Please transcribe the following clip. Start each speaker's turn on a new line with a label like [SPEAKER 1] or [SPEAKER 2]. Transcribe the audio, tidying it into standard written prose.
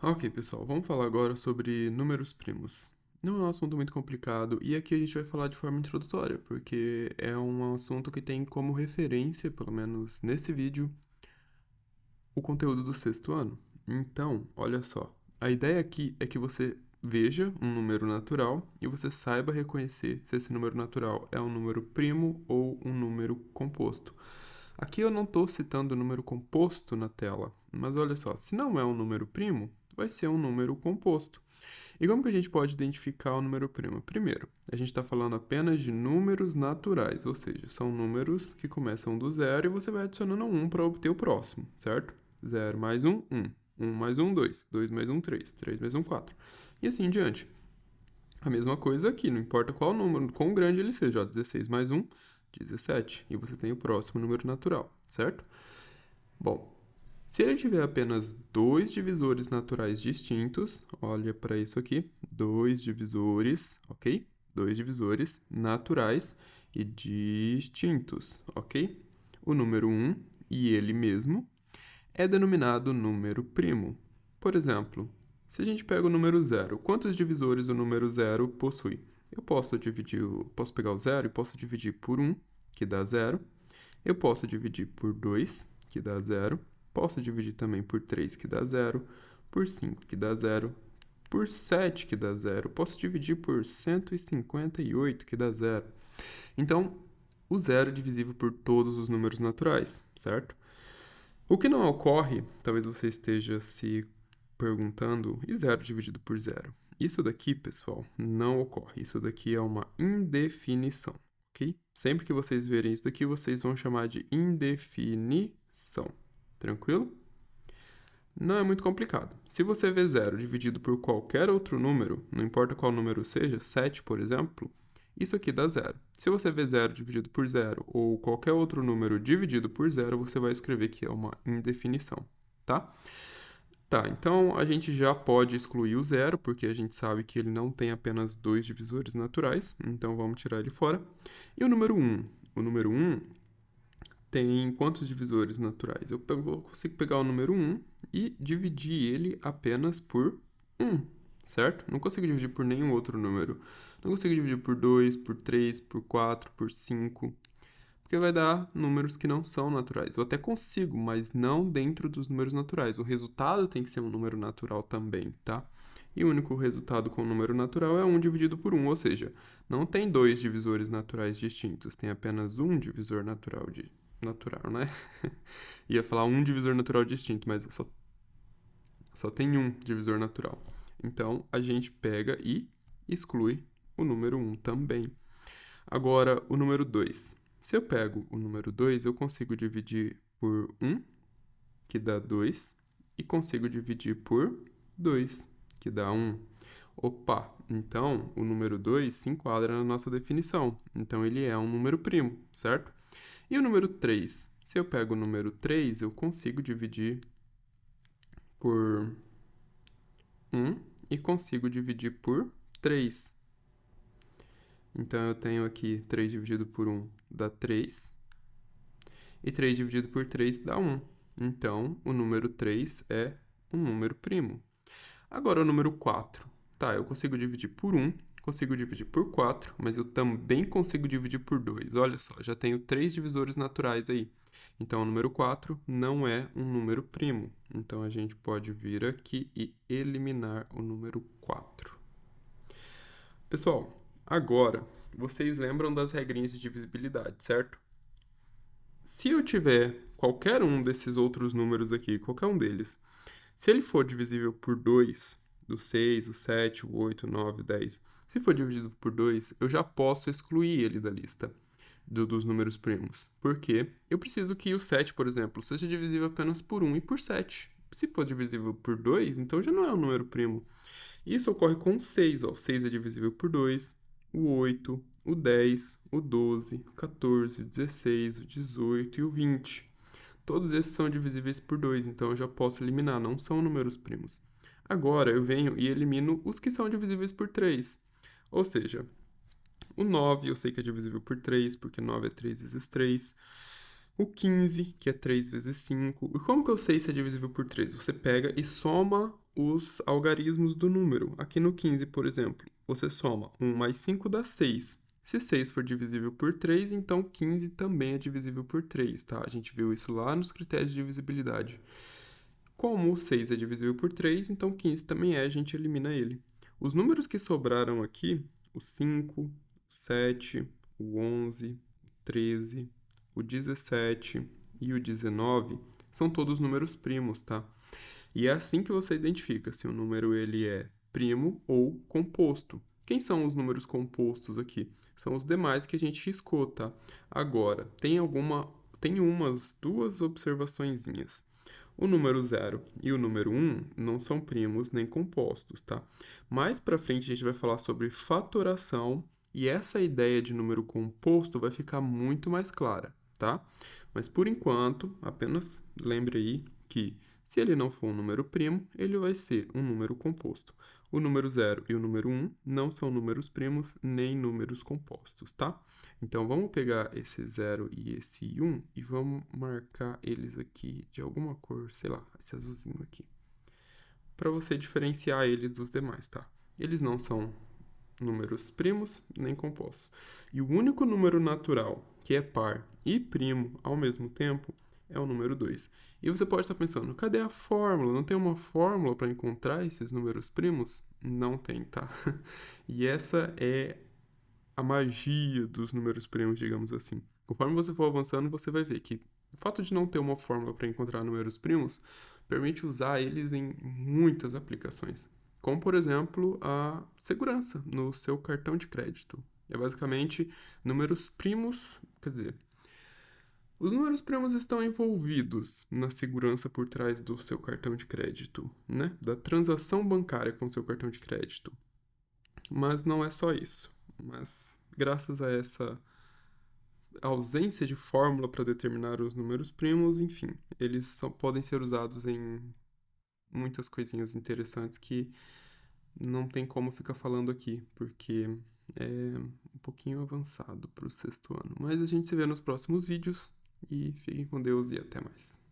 [SPEAKER 1] Ok, pessoal, vamos falar agora sobre números primos. Não é um assunto muito complicado e aqui a gente vai falar de forma introdutória, porque é um assunto que tem como referência, pelo menos nesse vídeo, o conteúdo do sexto ano. Então, olha só, a ideia aqui é que você veja um número natural e você saiba reconhecer se esse número natural é um número primo ou um número composto. Aqui eu não estou citando o número composto na tela, mas olha só, se não é um número primo, vai ser um número composto. E como que a gente pode identificar o número primo? Primeiro, a gente está falando apenas de números naturais, ou seja, são números que começam do zero e você vai adicionando um para obter o próximo, certo? Zero mais um, 1. 1 mais um, 2. 2 mais um, 3. 3 mais um, 4. E assim em diante. A mesma coisa aqui, não importa qual número, quão grande ele seja, ó, 16 mais um, 17. E você tem o próximo número natural, certo? Bom, se ele tiver apenas dois divisores naturais distintos, olha para isso aqui, dois divisores, ok? Dois divisores naturais e distintos, ok? O número 1 e ele mesmo é denominado número primo. Por exemplo, se a gente pega o número zero, quantos divisores o número zero possui? Eu posso pegar o zero e posso dividir por 1, que dá zero. Eu posso dividir por 2, que dá zero. Posso dividir também por 3, que dá zero. Por 5, que dá zero. Por 7, que dá zero. Posso dividir por 158, que dá zero. Então, o zero é divisível por todos os números naturais, certo? O que não ocorre, talvez você esteja se perguntando, e zero dividido por zero? Isso daqui, pessoal, não ocorre. Isso daqui é uma indefinição, ok? Sempre que vocês verem isso daqui, vocês vão chamar de indefinição. Tranquilo? Não é muito complicado. Se você vê zero dividido por qualquer outro número, não importa qual número seja, 7, por exemplo, isso aqui dá zero. Se você vê zero dividido por zero ou qualquer outro número dividido por zero, você vai escrever que é uma indefinição, tá? Tá, então a gente já pode excluir o zero, porque a gente sabe que ele não tem apenas dois divisores naturais, então vamos tirar ele fora. E o número 1? O número 1 tem quantos divisores naturais? Eu consigo pegar o número 1 e dividir ele apenas por 1, certo? Não consigo dividir por nenhum outro número. Não consigo dividir por 2, por 3, por 4, por 5, porque vai dar números que não são naturais. Eu até consigo, mas não dentro dos números naturais. O resultado tem que ser um número natural também, tá? E o único resultado com o número natural é 1 dividido por 1, ou seja, não tem dois divisores naturais distintos, tem apenas um divisor natural, né? Ia falar um divisor natural distinto, mas só tem um divisor natural. Então, a gente pega e exclui o número 1 também. Agora, o número 2. Se eu pego o número 2, eu consigo dividir por 1, que dá 2, e consigo dividir por 2, que dá 1. Opa, então o número 2 se enquadra na nossa definição. Então ele é um número primo, certo? E o número 3? Se eu pego o número 3, eu consigo dividir por 1 e consigo dividir por 3. Então eu tenho aqui 3 dividido por 1 dá 3. E 3 dividido por 3 dá 1. Então, o número 3 é um número primo. Agora, o número 4. Tá, eu consigo dividir por 1, consigo dividir por 4, mas eu também consigo dividir por 2. Olha só, já tenho 3 divisores naturais aí. Então, o número 4 não é um número primo. Então, a gente pode vir aqui e eliminar o número 4. Pessoal, agora, vocês lembram das regrinhas de divisibilidade, certo? Se eu tiver qualquer um desses outros números aqui, qualquer um deles, se ele for divisível por 2, do 6, o 7, o 8, o 9, o 10, se for dividido por 2, eu já posso excluir ele da lista dos números primos. Porque eu preciso que o 7, por exemplo, seja divisível apenas por 1 e por 7. Se for divisível por 2, então já não é um número primo. Isso ocorre com o 6. Ó. O 6 é divisível por 2, o 8, o 10, o 12, o 14, o 16, o 18 e o 20. Todos esses são divisíveis por 2, então eu já posso eliminar, não são números primos. Agora eu venho e elimino os que são divisíveis por 3. Ou seja, o 9 eu sei que é divisível por 3, porque 9 é 3 vezes 3. O 15, que é 3 vezes 5. E como que eu sei se é divisível por 3? Você pega e soma os algarismos do número. Aqui no 15, por exemplo, você soma 1 mais 5 dá 6. Se 6 for divisível por 3, então 15 também é divisível por 3, tá? A gente viu isso lá nos critérios de divisibilidade. Como o 6 é divisível por 3, então 15 também é, a gente elimina ele. Os números que sobraram aqui, o 5, o 7, o 11, o 13, o 17 e o 19, são todos números primos, tá? E é assim que você identifica se o número ele é primo ou composto. Quem são os números compostos aqui? São os demais que a gente riscou, tá? Agora, tem umas duas observaçõezinhas. O número 0 e o número 1 não são primos nem compostos, tá? Mais para frente a gente vai falar sobre fatoração e essa ideia de número composto vai ficar muito mais clara, tá? Mas por enquanto, apenas lembre aí que se ele não for um número primo, ele vai ser um número composto. O número 0 e o número 1 não são números primos nem números compostos, tá? Então, vamos pegar esse 0 e esse 1 e vamos marcar eles aqui de alguma cor, sei lá, esse azulzinho aqui, para você diferenciar eles dos demais, tá? Eles não são números primos nem compostos. E o único número natural que é par e primo ao mesmo tempo é o número 2. E você pode estar pensando, cadê a fórmula? Não tem uma fórmula para encontrar esses números primos? Não tem, tá? E essa é a magia dos números primos, digamos assim. Conforme você for avançando, você vai ver que o fato de não ter uma fórmula para encontrar números primos permite usar eles em muitas aplicações, como por exemplo a segurança no seu cartão de crédito. É basicamente números primos, quer dizer, os números primos estão envolvidos na segurança por trás do seu cartão de crédito, né? Da transação bancária com seu cartão de crédito. Mas não é só isso. Mas graças a essa ausência de fórmula para determinar os números primos, enfim, podem ser usados em muitas coisinhas interessantes que não tem como ficar falando aqui, porque é um pouquinho avançado para o sexto ano. Mas a gente se vê nos próximos vídeos e fiquem com Deus e até mais.